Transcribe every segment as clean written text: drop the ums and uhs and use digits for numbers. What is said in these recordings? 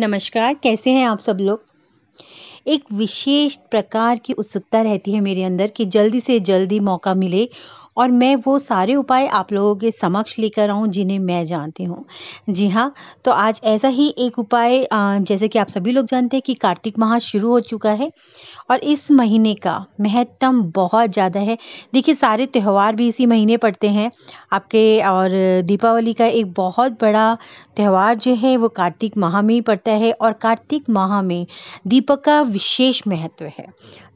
नमस्कार, कैसे हैं आप सब लोग? एक विशेष प्रकार की उत्सुकता रहती है मेरे अंदर कि जल्दी से जल्दी मौका मिले और मैं वो सारे उपाय आप लोगों के समक्ष लेकर आऊँ जिन्हें मैं जानती हूँ। जी हाँ, तो आज ऐसा ही एक उपाय जैसे कि आप सभी लोग जानते हैं कि कार्तिक माह शुरू हो चुका है और इस महीने का महत्तम बहुत ज़्यादा है। देखिए सारे त्योहार भी इसी महीने पड़ते हैं आपके और दीपावली का एक बहुत बड़ा त्योहार जो है वो कार्तिक माह में ही पड़ता है और कार्तिक माह में दीपक का विशेष महत्व है।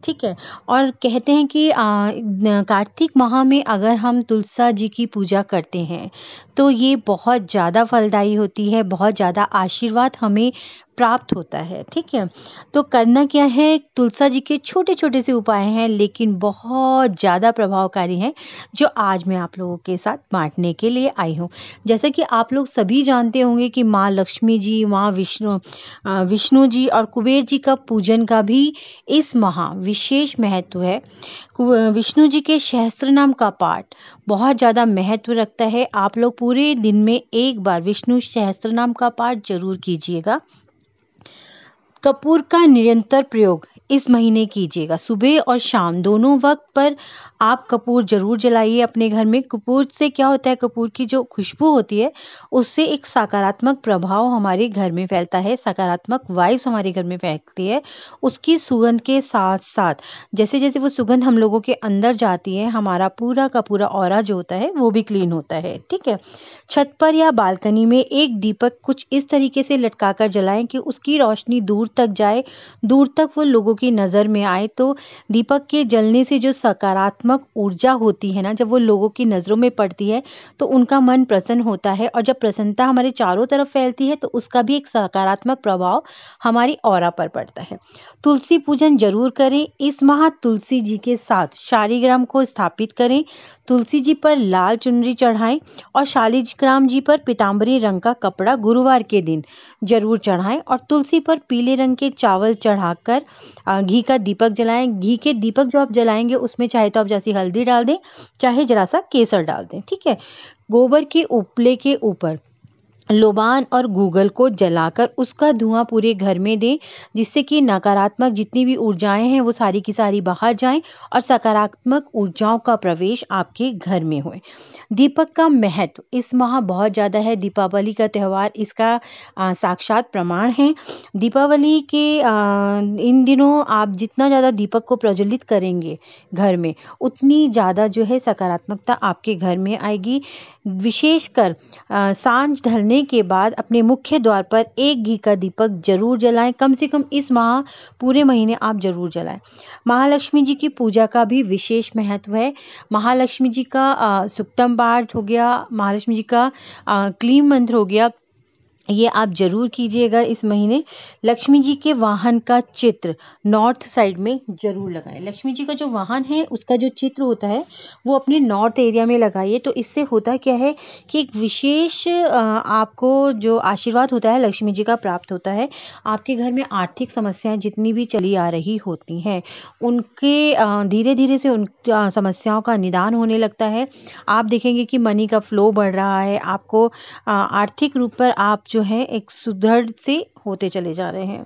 ठीक है? और कहते हैं कि कार्तिक माह में अगर हम तुलसा जी की पूजा करते हैं, तो ये बहुत ज़्यादा फलदायी होती है, बहुत ज़्यादा आशीर्वाद हमें प्राप्त होता है। ठीक है? तो करना क्या है, तुलसा जी के छोटे-छोटे से उपाय हैं लेकिन बहुत ज़्यादा प्रभावकारी हैं, जो आज मैं आप लोगों के साथ बाँटने के लिए आई हूँ। जैसा कि आप लोग सभी जानते होंगे कि माँ लक्ष्मी जी, माँ विष्णु जी और कुबेर जी का पूजन का भी इस माह विशेष महत्व है। विष्णु जी के सहस्त्र नाम का पाठ बहुत ज़्यादा महत्व रखता है। आप लोग पूरे दिन में एक बार विष्णु सहस्त्र नाम का पाठ ज़रूर कीजिएगा। कपूर का निरंतर प्रयोग इस महीने कीजिएगा। सुबह और शाम दोनों वक्त पर आप कपूर ज़रूर जलाइए अपने घर में। कपूर से क्या होता है, कपूर की जो खुशबू होती है, उससे एक सकारात्मक प्रभाव हमारे घर में फैलता है, सकारात्मक वाइब्स हमारे घर में फैलती है। उसकी सुगंध के साथ-साथ जैसे-जैसे वो सुगंध हम लोगों के अंदर जाती है, हमारा पूरा का पूरा ऑरा जो होता है, वो भी क्लीन होता है। ठीक है? छत पर या बालकनी में एक दीपक कुछ इस तरीके से लटकाकर जलाएं कि उसकी रोशनी दूर तक जाए, दूर तक वो लोगों की नज़र में आए। तो दीपक के जलने से जो सकारात्मक ऊर्जा होती है ना, जब वो लोगों की नज़रों में पड़ती है तो उनका मन प्रसन्न होता है और जब प्रसन्नता हमारे चारों तरफ फैलती है तो उसका भी एक सकारात्मक प्रभाव हमारी ऑरा पर पड़ता है। तुलसी पूजन जरूर करें। इस माह तुलसी जी के साथ शालिग्राम को स्थापित करें। तुलसी जी पर लाल चुनरी चढ़ाएं और शालिग्राम जी पर पीताम्बरी रंग का कपड़ा गुरुवार के दिन जरूर चढ़ाएं और तुलसी पर पीले रंग के चावल चढ़ाकर घी का दीपक जलाएं। घी के दीपक जो आप जलाएंगे उसमें चाहे तो आप जैसी हल्दी डाल दें, चाहे जरा सा केसर डाल दें। ठीक है? गोबर के उपले के ऊपर लोबान और गूगल को जलाकर उसका धुआं पूरे घर में दें, जिससे कि नकारात्मक जितनी भी ऊर्जाएं हैं वो सारी की सारी बाहर जाएं और सकारात्मक ऊर्जाओं का प्रवेश आपके घर में होए। दीपक का महत्व इस माह बहुत ज़्यादा है। दीपावली का त्यौहार इसका साक्षात प्रमाण है। दीपावली के इन दिनों आप जितना ज़्यादा दीपक को प्रज्वलित करेंगे घर में, उतनी ज़्यादा जो है सकारात्मकता आपके घर में आएगी। विशेषकर सांझ ढलने के बाद अपने मुख्य द्वार पर एक घी का दीपक जरूर जलाएं। कम से कम इस माह पूरे महीने आप जरूर जलाएं। महालक्ष्मी जी की पूजा का भी विशेष महत्व है। महालक्ष्मी जी का सुक्तम पाठ हो गया, महालक्ष्मी जी का क्लीम मंत्र हो गया, ये आप जरूर कीजिएगा इस महीने। लक्ष्मी जी के वाहन का चित्र नॉर्थ साइड में जरूर लगाएं। लक्ष्मी जी का जो वाहन है उसका जो चित्र होता है वो अपने नॉर्थ एरिया में लगाइए। तो इससे होता क्या है कि एक विशेष आपको जो आशीर्वाद होता है लक्ष्मी जी का प्राप्त होता है। आपके घर में आर्थिक समस्याएं जितनी भी चली आ रही होती हैं उनके धीरे धीरे से उन समस्याओं का निदान होने लगता है। आप देखेंगे कि मनी का फ्लो बढ़ रहा है। आपको आर्थिक रूप पर आप जो है एक सुदृढ़ से होते चले जा रहे हैं।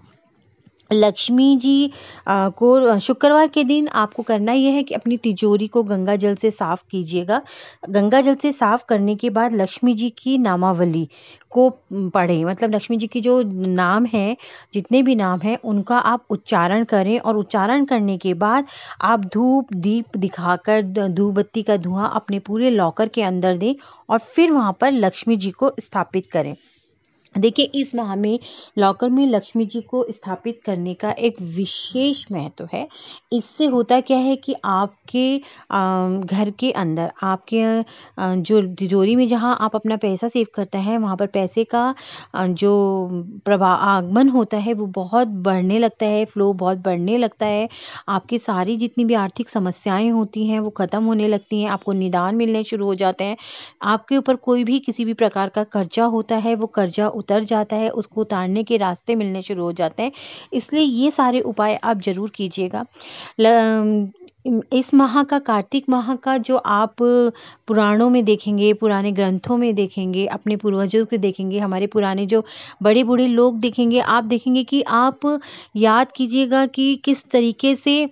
लक्ष्मी जी को शुक्रवार के दिन आपको करना यह है कि अपनी तिजोरी को गंगा जल से साफ कीजिएगा। गंगा जल से साफ करने के बाद लक्ष्मी जी की नामावली को पढ़ें। मतलब लक्ष्मी जी की जो नाम है, जितने भी नाम हैं उनका आप उच्चारण करें और उच्चारण करने के बाद आप धूप दीप दिखाकर धूप बत्ती का धुआं अपने पूरे लॉकर के अंदर दें और फिर वहाँ पर लक्ष्मी जी को स्थापित करें। देखिए इस माह में लॉकर में लक्ष्मी जी को स्थापित करने का एक विशेष महत्व है। इससे होता क्या है कि आपके घर के अंदर आपके जो तिजोरी में जहाँ आप अपना पैसा सेव करते हैं वहाँ पर पैसे का जो आगमन होता है वो बहुत बढ़ने लगता है, फ्लो बहुत बढ़ने लगता है। आपकी सारी जितनी भी आर्थिक समस्याएं होती हैं वो ख़त्म होने लगती हैं, आपको निदान मिलने शुरू हो जाते हैं। आपके ऊपर कोई भी किसी भी प्रकार का कर्जा होता है वो कर्जा उतर जाता है, उसको उतारने के रास्ते मिलने शुरू हो जाते हैं। इसलिए ये सारे उपाय आप ज़रूर कीजिएगा। इस माह का, कार्तिक माह का, जो आप पुराणों में देखेंगे, पुराने ग्रंथों में देखेंगे, अपने पूर्वजों को देखेंगे, हमारे पुराने जो बड़े बूढ़े लोग देखेंगे, आप देखेंगे कि आप याद कीजिएगा कि किस तरीके से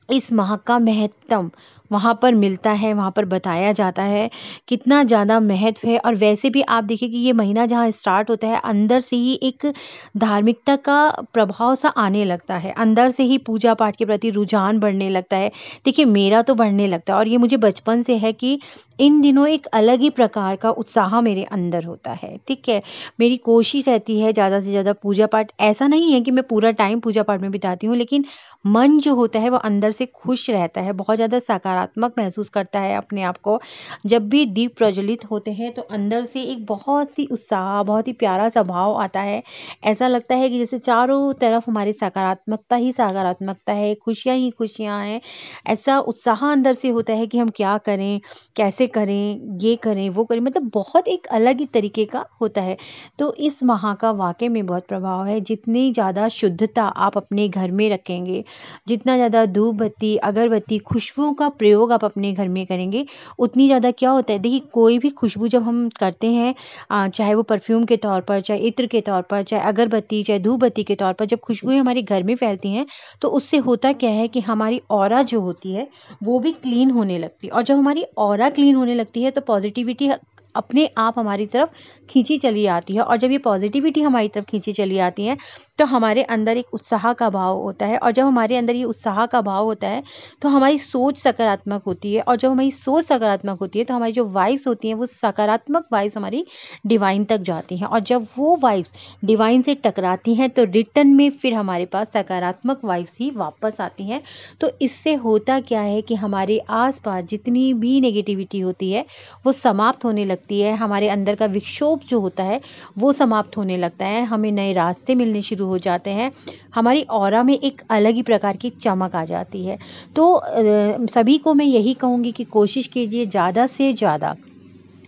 इस माह का महत्तम वहाँ पर मिलता है, वहाँ पर बताया जाता है, कितना ज़्यादा महत्व है। और वैसे भी आप देखिए कि ये महीना जहाँ स्टार्ट होता है, अंदर से ही एक धार्मिकता का प्रभाव सा आने लगता है, अंदर से ही पूजा पाठ के प्रति रुझान बढ़ने लगता है। देखिए मेरा तो बढ़ने लगता है, और ये मुझे बचपन से है कि इन दिनों एक अलग ही प्रकार का उत्साह मेरे अंदर होता है, ठीक है। मेरी कोशिश रहती है ज़्यादा से ज़्यादा पूजा पाठ, ऐसा नहीं है कि मैं पूरा टाइम पूजा पाठ में बिताती हूँ, लेकिन मन जो होता है वो अंदर से खुश रहता है, बहुत ज़्यादा सकारात्मक महसूस करता है अपने आप को। जब भी दीप प्रज्वलित होते हैं तो अंदर से एक बहुत ही उत्साह, बहुत ही प्यारा सा भाव आता है। ऐसा लगता है कि जैसे चारों तरफ हमारी सकारात्मकता ही सकारात्मकता है, खुशियाँ ही खुशियाँ हैं। ऐसा उत्साह अंदर से होता है कि हम क्या करें, कैसे करें, ये करें, वो करें, मतलब बहुत एक अलग ही तरीके का होता है। तो इस माह का वाक़ई में बहुत प्रभाव है। जितनी ज़्यादा शुद्धता आप अपने घर में रखेंगे, जितना ज़्यादा धूप बत्ती, अगरबत्ती, खुशबुओं का प्रयोग आप अपने घर में करेंगे, उतनी ज़्यादा क्या होता है, देखिए कोई भी खुशबू जब हम करते हैं, चाहे वो परफ्यूम के तौर पर, चाहे इत्र के तौर पर, चाहे अगरबत्ती, चाहे धूप बत्ती के तौर पर, जब खुशबुएँ हमारे घर में फैलती हैं, तो उससे होता क्या है कि हमारी ऑरा जो होती है, वो भी क्लीन होने लगती है। और जब हमारी ऑरा क्लीन होने लगती है, तो पॉजिटिविटी अपने आप हमारी तरफ खींची चली आती है। और जब ये पॉजिटिविटी हमारी तरफ खींची चली आती है, तो हमारे अंदर एक उत्साह का भाव होता है। और जब हमारे अंदर ये उत्साह का भाव होता है, तो हमारी सोच सकारात्मक होती है। और जब हमारी सोच सकारात्मक होती है, तो हमारी जो वाइब्स होती हैं, वो सकारात्मक वाइब्स हमारी डिवाइन तक जाती हैं। और जब वो वाइब्स डिवाइन से टकराती हैं, तो रिटर्न में फिर हमारे पास सकारात्मक वाइब्स ही वापस आती हैं। तो इससे होता क्या है कि हमारे आसपास जितनी भी नेगेटिविटी होती है, वो समाप्त होने लगती है। हमारे अंदर का विक्षोभ जो होता है, वो समाप्त होने लगता है। हमें नए रास्ते मिलने शुरू हो जाते हैं। हमारी ऑरा में एक अलग ही प्रकार की चमक आ जाती है। तो सभी को मैं यही कहूँगी कि कोशिश कीजिए ज़्यादा से ज़्यादा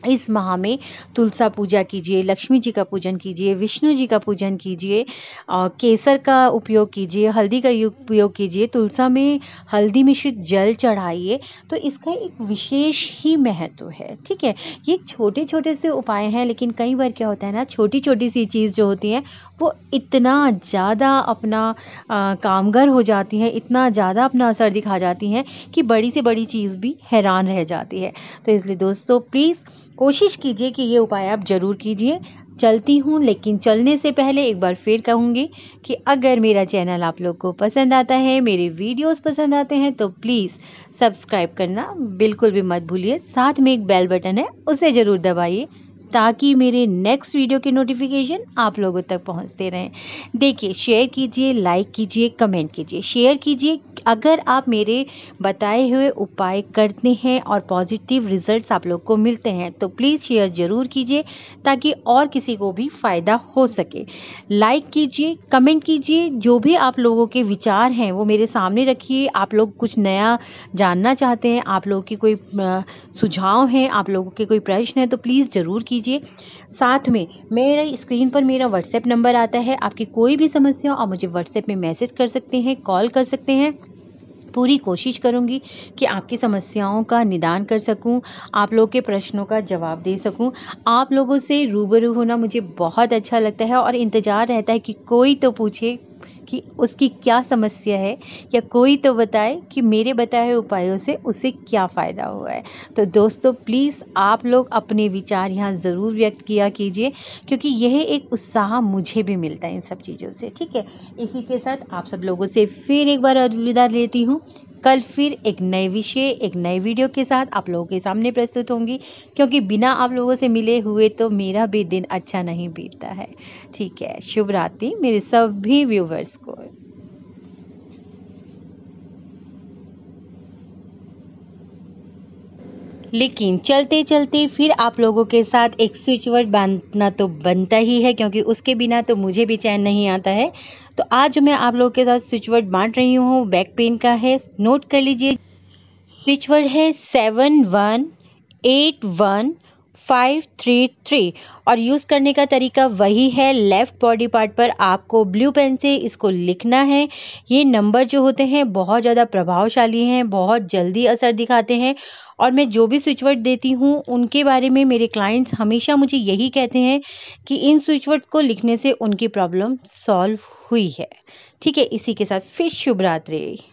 इस माह में तुलसा पूजा कीजिए, लक्ष्मी जी का पूजन कीजिए, विष्णु जी का पूजन कीजिए, केसर का उपयोग कीजिए, हल्दी का उपयोग कीजिए, तुलसा में हल्दी मिश्रित जल चढ़ाइए। तो इसका एक विशेष ही महत्व है, ठीक है। ये छोटे छोटे से उपाय हैं, लेकिन कई बार क्या होता है ना, छोटी छोटी सी चीज़ जो होती है, वो इतना ज़्यादा अपना कामगर हो जाती हैं, इतना ज़्यादा अपना असर दिखा जाती हैं कि बड़ी से बड़ी चीज़ भी हैरान रह जाती है। तो इसलिए दोस्तों प्लीज़ कोशिश कीजिए कि ये उपाय आप ज़रूर कीजिए। चलती हूँ, लेकिन चलने से पहले एक बार फिर कहूँगी कि अगर मेरा चैनल आप लोग को पसंद आता है, मेरे वीडियोस पसंद आते हैं, तो प्लीज़ सब्सक्राइब करना बिल्कुल भी मत भूलिए। साथ में एक बेल बटन है, उसे ज़रूर दबाइए, ताकि मेरे नेक्स्ट वीडियो के नोटिफिकेशन आप लोगों तक पहुंचते रहें। देखिए, शेयर कीजिए, लाइक कीजिए, कमेंट कीजिए, शेयर कीजिए। अगर आप मेरे बताए हुए उपाय करते हैं और पॉजिटिव रिजल्ट्स आप लोग को मिलते हैं, तो प्लीज़ शेयर ज़रूर कीजिए, ताकि और किसी को भी फ़ायदा हो सके। लाइक कीजिए, कमेंट कीजिए, जो भी आप लोगों के विचार हैं वो मेरे सामने रखिए। आप लोग कुछ नया जानना चाहते हैं, आप लोगों की कोई सुझाव हैं, आप लोगों के कोई प्रश्न है, तो प्लीज़ ज़रूर कीजिए। साथ में मेरे स्क्रीन पर मेरा व्हाट्सएप नंबर आता है। आपकी कोई भी समस्या आप मुझे व्हाट्सएप में मैसेज कर सकते हैं, कॉल कर सकते हैं। पूरी कोशिश करूंगी कि आपकी समस्याओं का निदान कर सकूं, आप लोगों के प्रश्नों का जवाब दे सकूं। आप लोगों से रूबरू होना मुझे बहुत अच्छा लगता है, और इंतज़ार रहता है कि कोई तो पूछे कि उसकी क्या समस्या है, या कोई तो बताए कि मेरे बताए हुए उपायों से उसे क्या फ़ायदा हुआ है। तो दोस्तों प्लीज़ आप लोग अपने विचार यहाँ ज़रूर व्यक्त किया कीजिए, क्योंकि यह एक उत्साह मुझे भी मिलता है इन सब चीज़ों से, ठीक है। इसी के साथ आप सब लोगों से फिर एक बार अलविदा लेती हूँ। कल फिर एक नए विषय, एक नए वीडियो के साथ आप लोगों के सामने प्रस्तुत होंगी, क्योंकि बिना आप लोगों से मिले हुए तो मेरा भी दिन अच्छा नहीं बीतता है, ठीक है। शुभ रात्रि मेरे सभी व्यूवर्स को। लेकिन चलते चलते फिर आप लोगों के साथ एक स्विच वर्ड बांधना तो बनता ही है, क्योंकि उसके बिना तो मुझे भी चैन नहीं आता है। तो आज मैं आप लोगों के साथ स्विच वर्ड बांट रही हूँ, बैक पेन का है, नोट कर लीजिए। स्विच वर्ड है 7181 533 और यूज़ करने का तरीका वही है। लेफ़्ट बॉडी पार्ट पर आपको ब्लू पेन से इसको लिखना है। ये नंबर जो होते हैं बहुत ज़्यादा प्रभावशाली हैं, बहुत जल्दी असर दिखाते हैं और मैं जो भी स्विच वर्ड देती हूँ उनके बारे में मेरे क्लाइंट्स हमेशा मुझे यही कहते हैं कि इन स्विच वर्ड को लिखने से उनकी प्रॉब्लम सॉल्व हुई है। ठीक है, इसी के साथ फिर शुभ रात्रि।